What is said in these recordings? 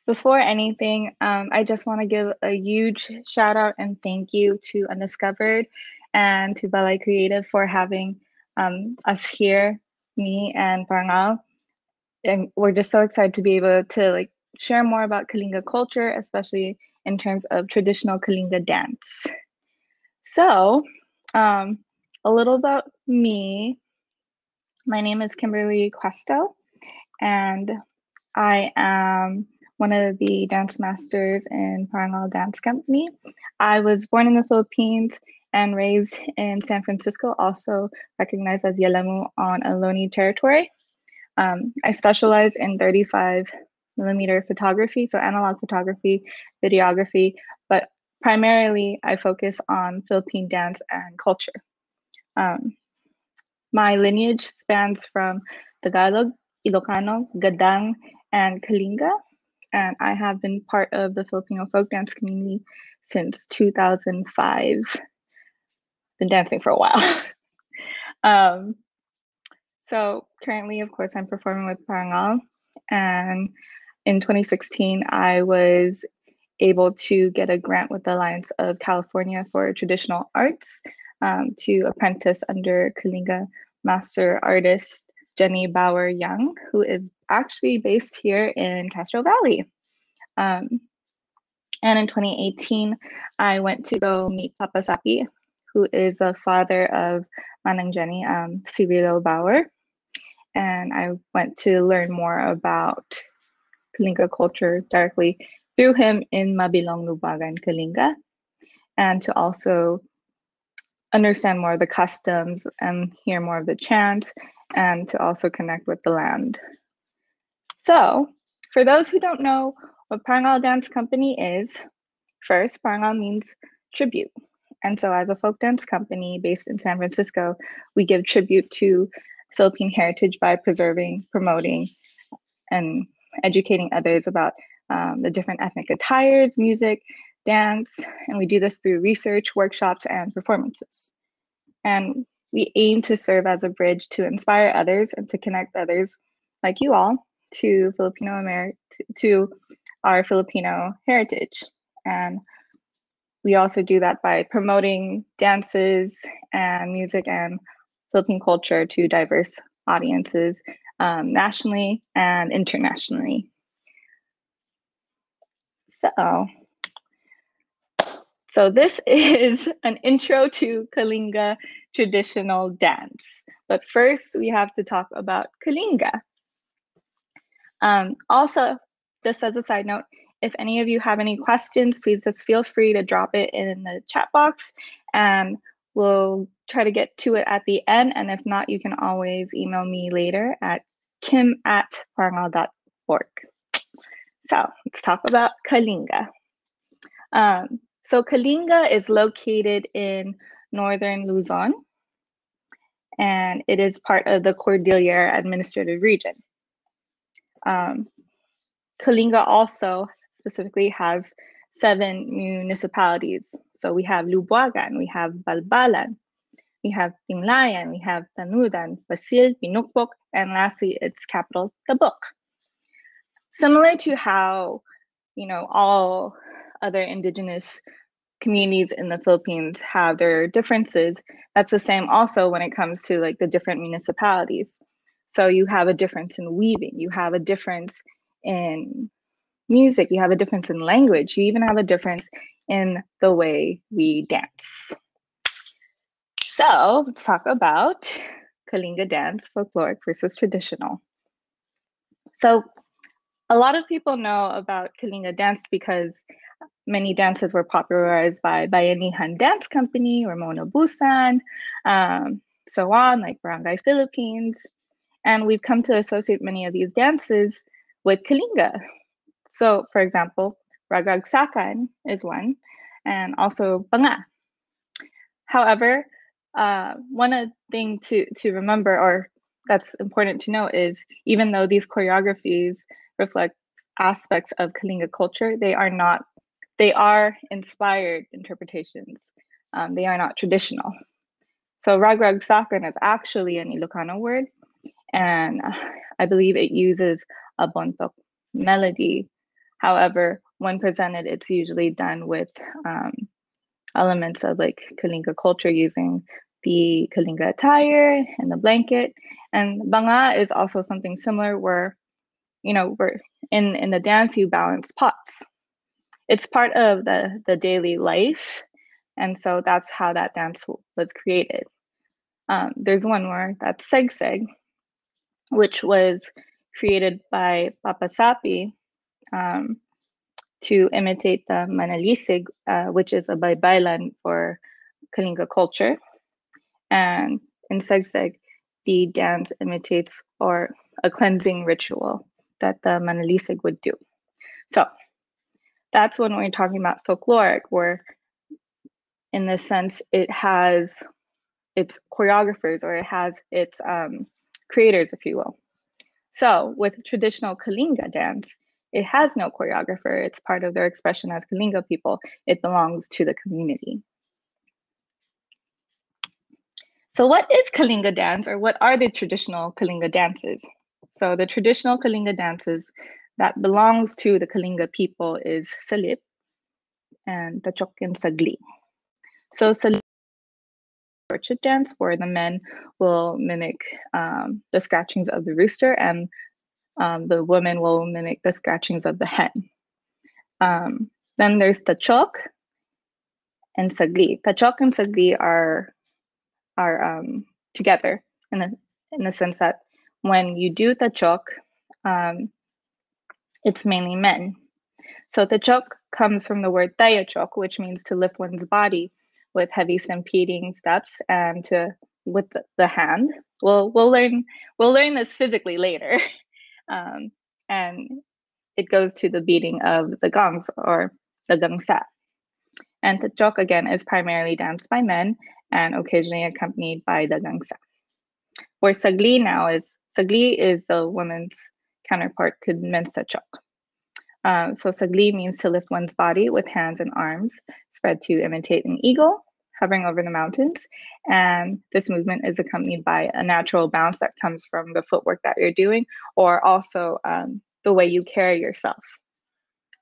Before anything, I just want to give a huge shout out and thank you to Undiscovered and to Balay Creative for having us here, me and Parangal. And we're just so excited to be able to share more about Kalinga culture, especially in terms of traditional Kalinga dance. So, a little about me. My name is Kimberly Questo, and I am one of the dance masters in Parangal Dance Company. I was born in the Philippines and raised in San Francisco, also recognized as Yalamu on Ohlone territory. I specialize in 35mm photography, so analog photography, videography, but primarily I focus on Philippine dance and culture. My lineage spans from Tagalog, Ilocano, Gadang, and Kalinga, and I have been part of the Filipino folk dance community since 2005. Been dancing for a while. So currently, of course, I'm performing with Parangal, and in 2016, I was able to get a grant with the Alliance of California for Traditional Arts to apprentice under Kalinga master artist Jenny Bauer Young, who is actually based here in Castro Valley. And in 2018, I went to go meet Papa Saki, who is a father of Manang Jenny, Cirilo Bauer. And I went to learn more about Kalinga culture directly through him in Mabilong, Lubagan, Kalinga, and to also understand more of the customs and hear more of the chants, and to also connect with the land. So, for those who don't know what Parangal Dance Company is, first, Parangal means tribute. And so as a folk dance company based in San Francisco, we give tribute to Philippine heritage by preserving, promoting, and educating others about the different ethnic attires, music, dance, and we do this through research, workshops, and performances. And we aim to serve as a bridge to inspire others and to connect others like you all to to our Filipino heritage. And we also do that by promoting dances and music and Philippine culture to diverse audiences nationally and internationally. So this is an intro to Kalinga traditional dance. But first, we have to talk about Kalinga. Also, just as a side note, if any of you have any questions, please just feel free to drop it in the chat box and we'll try to get to it at the end. And if not, you can always email me later at kim@parangal.org. So let's talk about Kalinga. So Kalinga is located in northern Luzon, and it is part of the Cordillera Administrative Region. Kalinga also specifically has 7 municipalities. So we have Lubuagan, we have Balbalan, we have Tinglayan, we have Tanudan, Basil, Pinukpok, and lastly, its capital, Tabuk. Similar to how, all other indigenous communities in the Philippines have their differences, that's the same also when it comes to the different municipalities. So you have a difference in weaving, you have a difference in music, you have a difference in language, you even have a difference in the way we dance. So let's talk about Kalinga dance, folkloric versus traditional. So a lot of people know about Kalinga dance because many dances were popularized by Bayanihan Dance Company or Mona Busan, so on, like Barangay Philippines. And we've come to associate many of these dances with Kalinga. So, for example, Ragagsakan is one, and also Banga. However, one thing to remember, or that's important to note, is even though these choreographies reflect aspects of Kalinga culture, they are inspired interpretations. They are not traditional. So Ragagsakan is actually an Ilocano word, and I believe it uses a bontok melody However, when presented, it's usually done with elements of like Kalinga culture using the Kalinga attire and the blanket. And banga is also something similar where, we're in the dance, you balance pots. It's part of the daily life. And so that's how that dance was created. There's one more, that's seg, which was created by Papa Sapi to imitate the manalisig, which is a baybaylan for Kalinga culture. And in seg, the dance imitates or a cleansing ritual that the manalisig would do. So that's when we're talking about folkloric, where in this sense, it has its choreographers or it has its creators, if you will. So with traditional Kalinga dance, it has no choreographer. It's part of their expression as Kalinga people. It belongs to the community. So what is Kalinga dance, or what are the traditional Kalinga dances? So the traditional Kalinga dances that belongs to the Kalinga people is salip and tachok and sagli. So salip orchard dance, where the men will mimic the scratchings of the rooster, and the women will mimic the scratchings of the hen. Then there's tachok and sagli. Tachok and sagli are together in the sense that when you do tachok, it's mainly men. So tachok comes from the word tayachok, which means to lift one's body with heavy stampeding steps and with the hand. We'll learn this physically later, and it goes to the beating of the gongs or the gangsa. And tachok again is primarily danced by men and occasionally accompanied by the gangsa. Where sagli is the woman's counterpart to men's tachok. So sagli means to lift one's body with hands and arms spread to imitate an eagle hovering over the mountains. And this movement is accompanied by a natural bounce that comes from the footwork that you're doing, or also the way you carry yourself.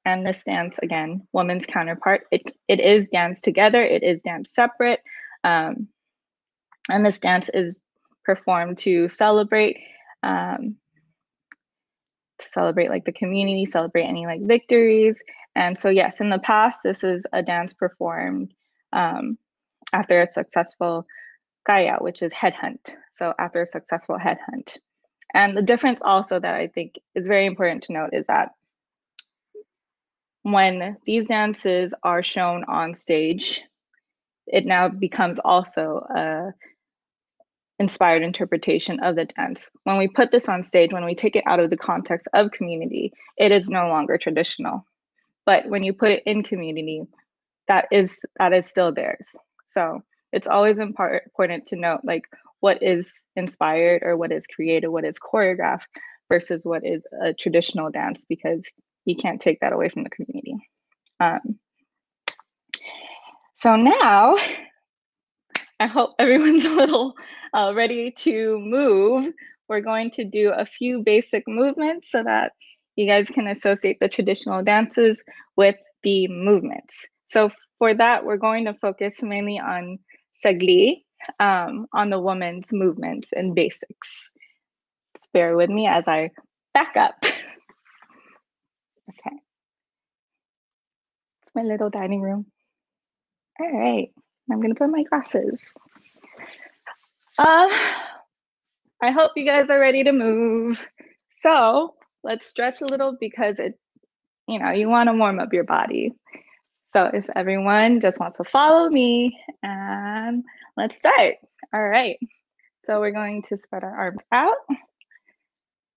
And this dance, again, woman's counterpart, it is danced together, it is danced separate. And this dance is performed to celebrate like the community, celebrate any like victories. And so yes, in the past, this is a dance performed after a successful kaya, which is headhunt. So after a successful headhunt. And the difference also that I think is very important to note is that when these dances are shown on stage, it now becomes also a inspired interpretation of the dance. When we put this on stage, when we take it out of the context of community, it is no longer traditional. But when you put it in community, that is still theirs. So it's always important to note like what is inspired or what is created, what is choreographed versus what is a traditional dance, because you can't take that away from the community. So now I hope everyone's a little ready to move. We're going to do a few basic movements so that you guys can associate the traditional dances with the movements. So for that, we're going to focus mainly on sagli, on the woman's movements and basics. Just bear with me as I back up. Okay. It's my little dining room. All right, I'm gonna put my glasses. I hope you guys are ready to move. So let's stretch a little because you want to warm up your body. So if everyone just wants to follow me, and let's start. All right. So we're going to spread our arms out.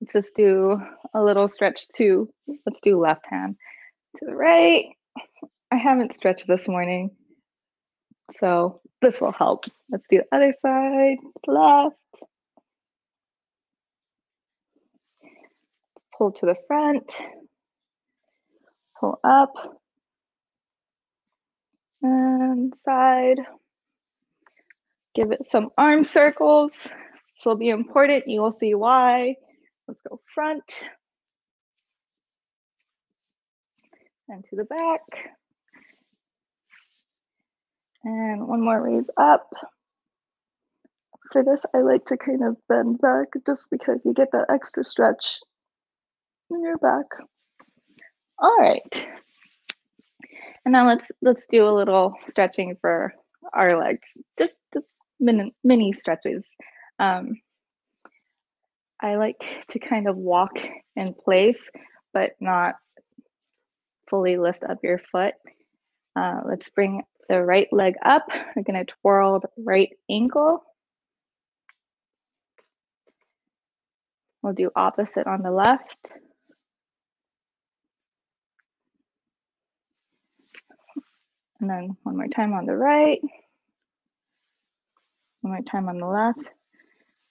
Let's just do a little stretch let's do left hand to the right. I haven't stretched this morning, so this will help. Let's do the other side, left. Pull to the front, pull up, and side. Give it some arm circles. This will be important. You will see why. Let's go front. and to the back. And one more raise up. For this, I like to kind of bend back just because you get that extra stretch in your back. All right. And now let's do a little stretching for our legs. Just mini stretches. I like to kind of walk in place, but not fully lift up your foot. Let's bring the right leg up. We're going to twirl the right ankle. We'll do opposite on the left. And then one more time on the right. One more time on the left.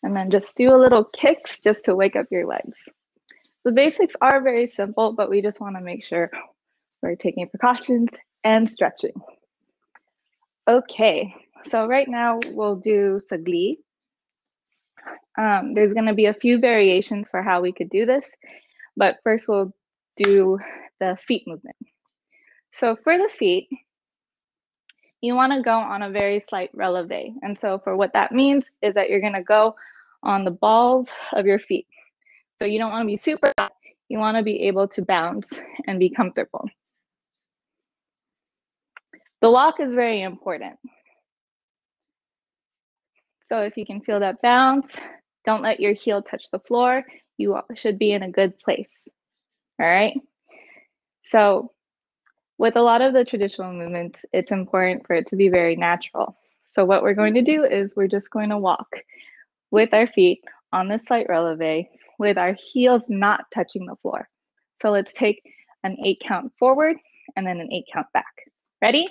And then just do a little kicks just to wake up your legs. The basics are very simple, but we just want to make sure we're taking precautions and stretching. Okay, so right now we'll do sagli. There's going to be a few variations for how we could do this, but first we'll do the feet movement. So for the feet, you want to go on a very slight releve. And so for what that means is that you're going to go on the balls of your feet. So you don't want to be super high. You want to be able to bounce and be comfortable. The walk is very important. So if you can feel that bounce, don't let your heel touch the floor. You should be in a good place. All right. So with a lot of the traditional movements, it's important for it to be very natural. So what we're going to do is we're just going to walk with our feet on the slight releve with our heels not touching the floor. So let's take an 8 count forward and then an 8 count back. Ready?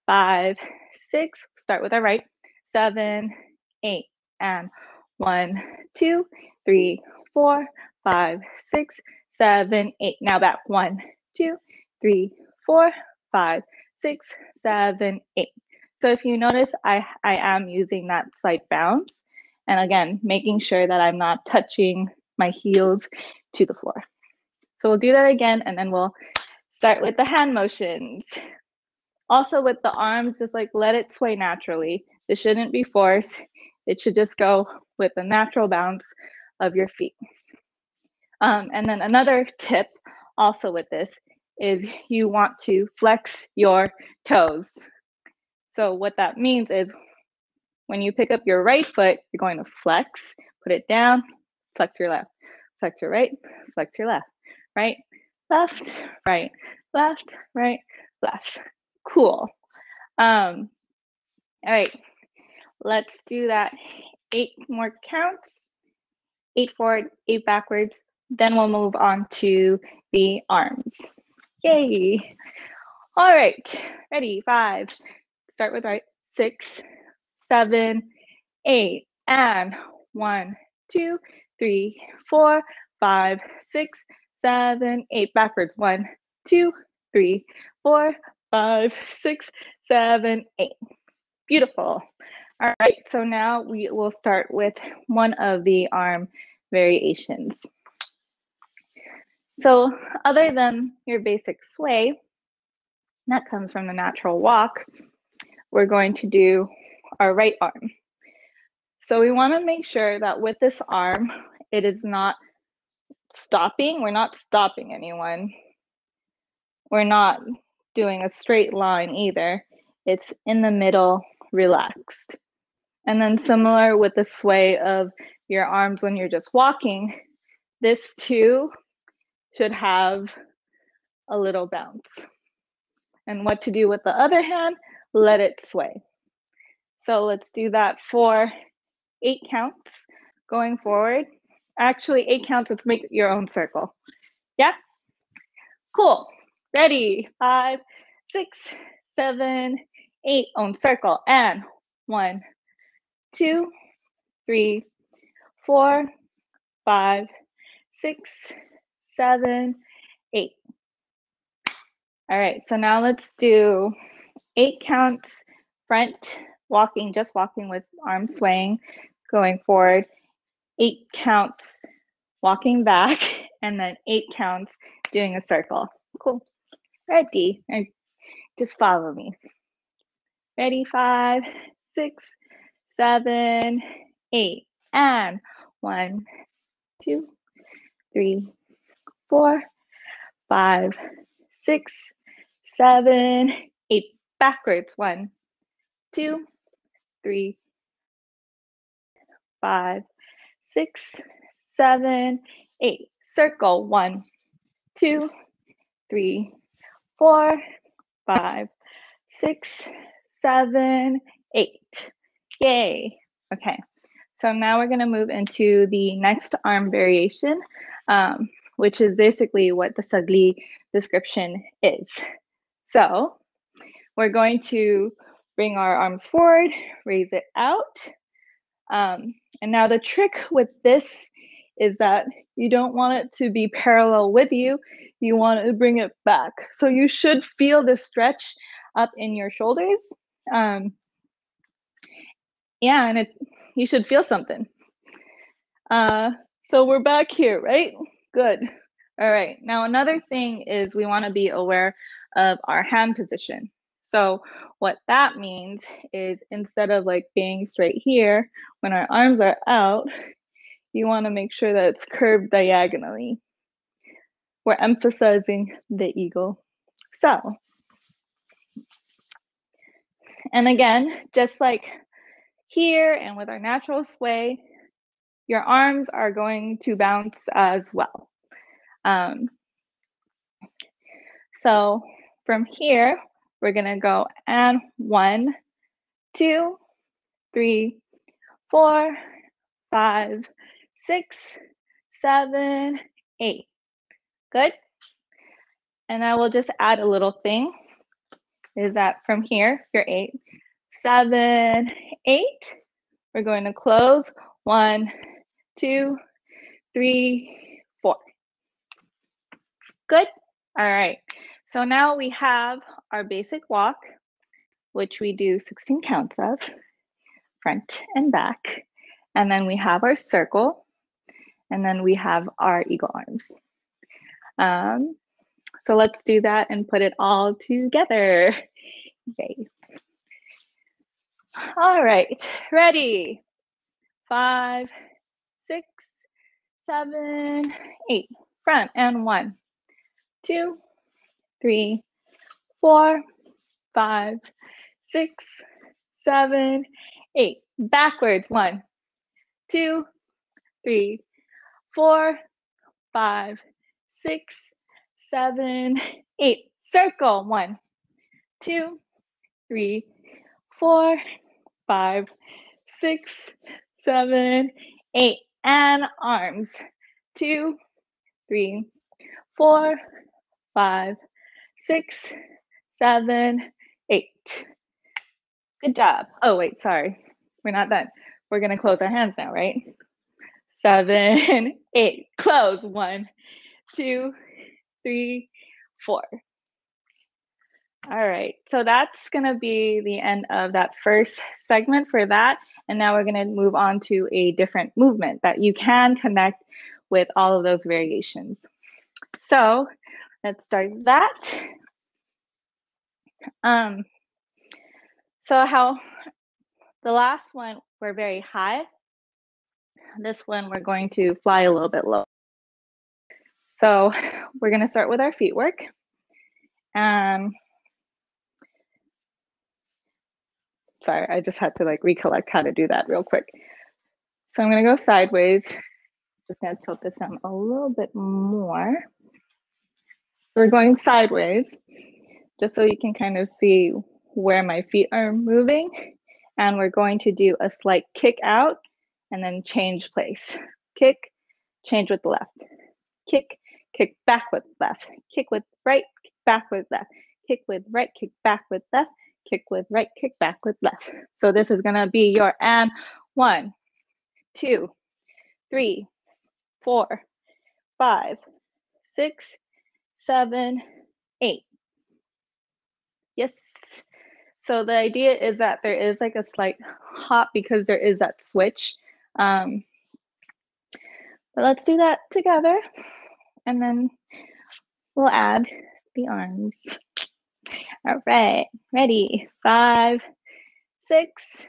5, 6, start with our right, 7, 8, and 1, 2, 3, 4, 5, 6, 7, 8. Now back, 1, 2, 3, 4, 5, 6, 7, 8. So if you notice, I am using that slight bounce. And again, making sure that I'm not touching my heels to the floor. So we'll do that again, and then we'll start with the hand motions. Also with the arms, just like let it sway naturally. This shouldn't be forced. It should just go with the natural bounce of your feet. And then another tip also with this is you want to flex your toes. So what that means is when you pick up your right foot, you're going to flex, put it down, flex your left, flex your right, flex your left, right, left, right, left, right, left. Cool. All right, let's do that 8 more counts, 8 forward, 8 backwards. Then we'll move on to the arms. Yay. All right, ready, 5, start with right, 6, 7, 8, and 1, 2, 3, 4, 5, 6, 7, 8, backwards, 1, 2, 3, 4, 5, 6, 7, 8. Beautiful. All right, so now we will start with one of the arm variations. So other than your basic sway, that comes from the natural walk, we're going to do our right arm. So we want to make sure that with this arm, it is not stopping. We're not stopping anyone. We're not doing a straight line either. It's in the middle, relaxed. And then similar with the sway of your arms when you're just walking, this too should have a little bounce. And what to do with the other hand, let it sway. So let's do that for 8 counts going forward. Actually, 8 counts, let's make your own circle. Yeah? Cool. Ready? 5, 6, 7, 8, own circle. And 1, 2, 3, 4, 5, 6, 7, 8. All right, so now let's do 8 counts front, walking, just walking with arms swaying, going forward, 8 counts walking back, and then 8 counts doing a circle. Cool. Ready? And just follow me. Ready? 5, 6, 7, 8. And 1, 2, 3, 4, 5, 6, 7, 8. Backwards. 1, 2, 3, 5, 6, 7, 8. Circle. 1, 2, 3, 4, 5, 6, 7, 8. Yay. Okay. So now we're going to move into the next arm variation, which is basically what the sagli description is. So we're going to bring our arms forward, raise it out. And now the trick with this is that you don't want it to be parallel with you. You want to bring it back. So you should feel the stretch up in your shoulders. Yeah, and you should feel something. So we're back here, right? Good. All right. Now, another thing is we want to be aware of our hand position. So what that means is instead of like being straight here, when our arms are out, you want to make sure that it's curved diagonally. We're emphasizing the eagle. So, and again, just like here and with our natural sway, your arms are going to bounce as well. So from here, we're going to go and 1, 2, 3, 4, 5, 6, 7, 8. Good. And I will just add a little thing is that from here, you're 8, 7, 8. We're going to close 1, 2, 3, 4. Good. All right. So now we have our basic walk, which we do 16 counts of, front and back. And then we have our circle. And then we have our eagle arms. So let's do that and put it all together. Yay. All right, ready? 5, 6, 7, 8. Front and 1, 2, 3, 4, 5, 6, 7, 8. Backwards. 1, 2, 3, 4, 5, 6, 7, 8. Circle. 1, 2, 3, 4, 5, 6, 7, 8. And arms. 2, 3, 4, 5, 6, 7, 8. Good job. Oh, wait, sorry. We're not done. We're going to close our hands now, right? 7, 8. Close. 1, 2, 3, 4. All right. So that's going to be the end of that first segment for that. And now we're going to move on to a different movement that you can connect with all of those variations. So let's start that. So how the last one, we're very high. This one, we're going to fly a little bit low. So we're going to start with our feet work. Sorry, I just had to like recollect how to do that real quick. So I'm going to go sideways. Just going to tilt this down a little bit more. So we're going sideways, just so you can kind of see where my feet are moving. And we're going to do a slight kick out and then change place. Kick, change with the left. Kick, kick back with left. Kick with right, kick back with left. Kick with right, kick back with left. Kick with right, kick back with left. So this is going to be your and 1, 2, 3, 4, 5, 6, 7, 8. Yes. So the idea is that there is like a slight hop because there is that switch. But let's do that together. And then we'll add the arms. All right, ready? 5, 6,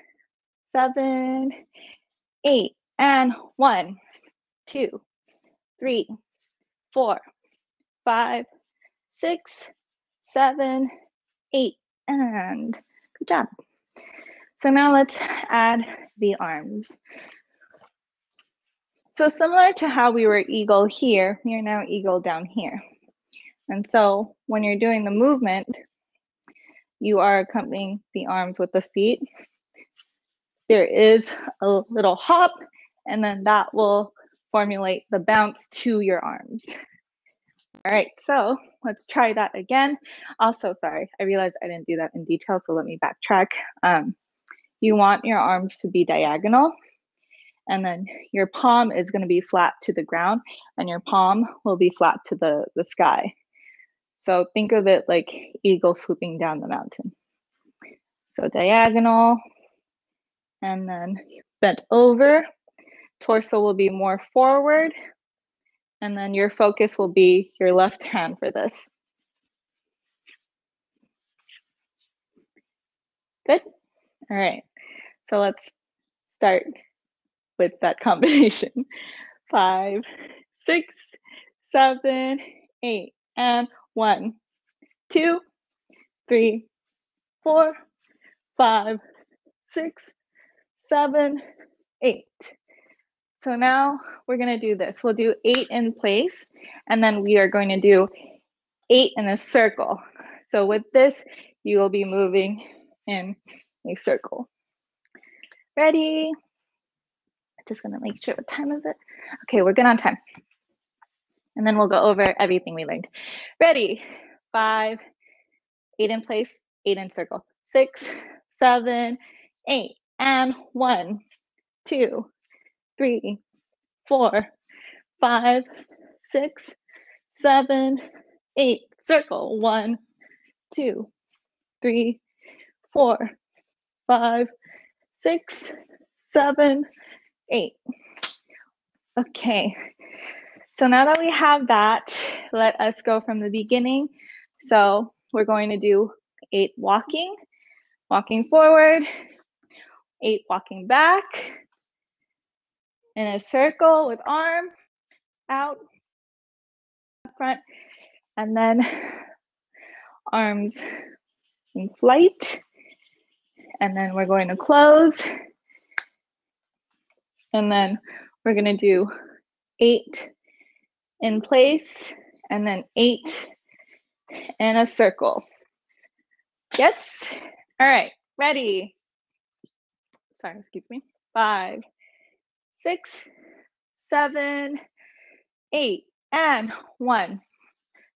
7, 8, and 1, 2, 3, 4, 5, 6, 7, 8, and good job. So now let's add the arms. So similar to how we were eagle here, we are now eagle down here. And so when you're doing the movement, you are accompanying the arms with the feet. There is a little hop, and then that will formulate the bounce to your arms. All right, so let's try that again. Also, sorry, I realized I didn't do that in detail, so let me backtrack. You want your arms to be diagonal, and then your palm is going to be flat to the ground, and your palm will be flat to the sky. So think of it like eagle swooping down the mountain. So diagonal, and then bent over. Torso will be more forward, and then your focus will be your left hand for this. Good? All right, so let's start with that combination. 5, 6, 7, 8, and 1, 2, 3, 4, 5, 6, 7, 8. So now we're going to do this. We'll do 8 in place, and then we are going to do 8 in a circle. So with this, you will be moving in a circle. Ready? Just going to make sure, what time is it? Okay, we're good on time. And then we'll go over everything we learned. Ready? 5, 8 in place, 8 in circle. 6, 7, 8, and 1, 2, 3, 4, 5, 6, 7, 8. Circle. 1, 2, 3, 4, 5, 6, 7, 8. Okay. So now that we have that, let us go from the beginning. So we're going to do 8 walking forward, 8 walking back, in a circle with arm out, front, and then arms in flight. And then we're going to close. And then we're going to do 8 in place, and then 8 in a circle. Yes? All right, ready? Sorry, excuse me. 5, 6, 7, 8, and 1,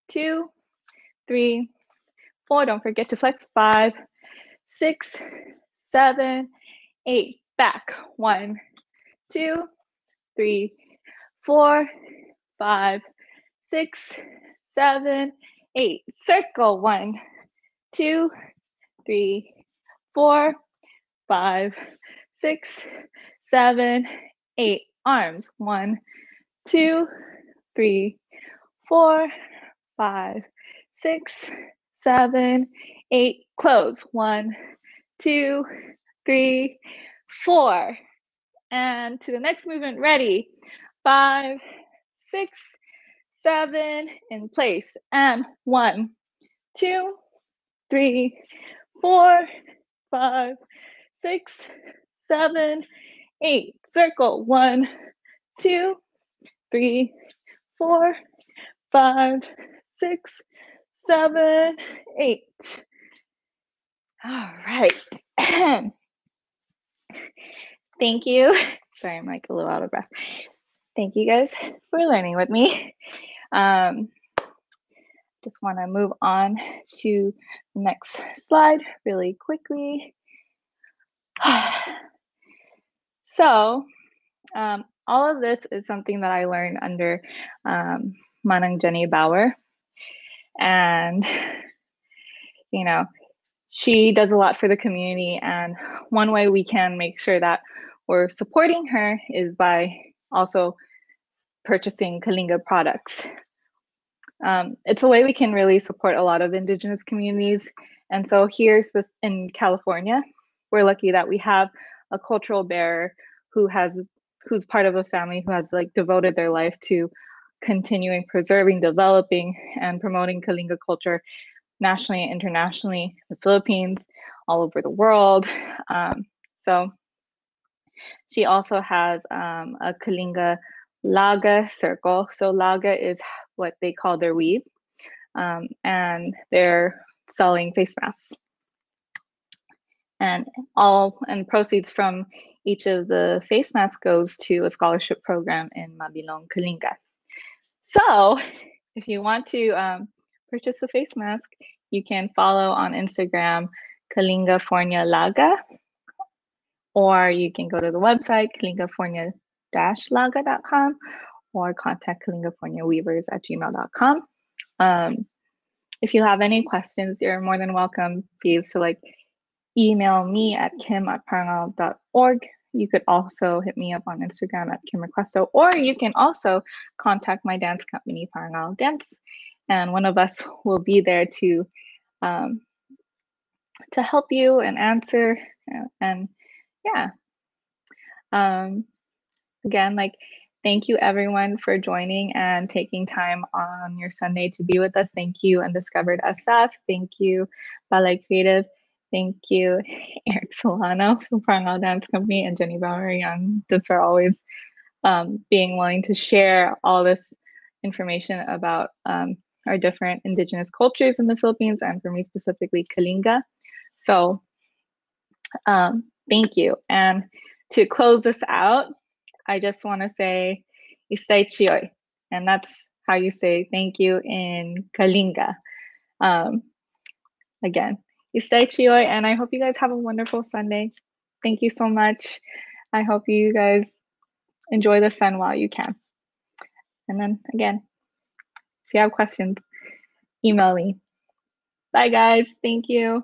2, 3, 4. Don't forget to flex. 5, 6, 7, 8. Back. 1, 2, 3, 4, 5, 6, 7, 8. Circle. 1, 2, 3, 4, 5, 6, 7, 8. Arms. 1, 2, 3, 4, 5, 6, 7, 8. Close. 1, 2, 3, 4. And to the next movement. Ready? 5, 6, 7 in place. And 1, 2, 3, 4, 5, 6, 7, 8. Circle. 1, 2, 3, 4, 5, 6, 7, 8. All right. Thank you. Sorry, I'm like a little out of breath. Thank you guys for learning with me. Just want to move on to the next slide really quickly. So all of this is something that I learned under Manang Jenny Bauer. And, you know, she does a lot for the community. And one way we can make sure that we're supporting her is by also purchasing Kalinga products. It's a way we can really support a lot of Indigenous communities. And so here in California, we're lucky that we have a cultural bearer who's part of a family who has like devoted their life to continuing, preserving, developing, and promoting Kalinga culture nationally and internationally, in the Philippines, all over the world. So she also has a Kalinga Laga circle. So Laga is what they call their weave, and they're selling face masks. And proceeds from each of the face masks goes to a scholarship program in Mabilong, Kalinga. So if you want to purchase a face mask, you can follow on Instagram Kalinga Fornia Laga, or you can go to the website kalingafornia-laga.com or contact kalingaforniaweavers@gmail.com. If you have any questions, you're more than welcome, please, to like email me at kim@parangal.org. You could also hit me up on Instagram at Kimberly Questo, or you can also contact my dance company, Parangal Dance, and one of us will be there to help you and answer. And yeah, again, like, thank you everyone for joining and taking time on your Sunday to be with us. Thank you, Undiscovered SF. Thank you, Ballet Creative. Thank you, Eric Solano from Parangal Dance Company, and Jenny Bowery Young, just for always being willing to share all this information about our different Indigenous cultures in the Philippines, and for me specifically, Kalinga. So thank you. And to close this out, I just want to say, Istay Chioy, and that's how you say thank you in Kalinga. Again, Istay Chioy, and I hope you guys have a wonderful Sunday. Thank you so much. I hope you guys enjoy the sun while you can. And then again, if you have questions, email me. Bye guys, thank you.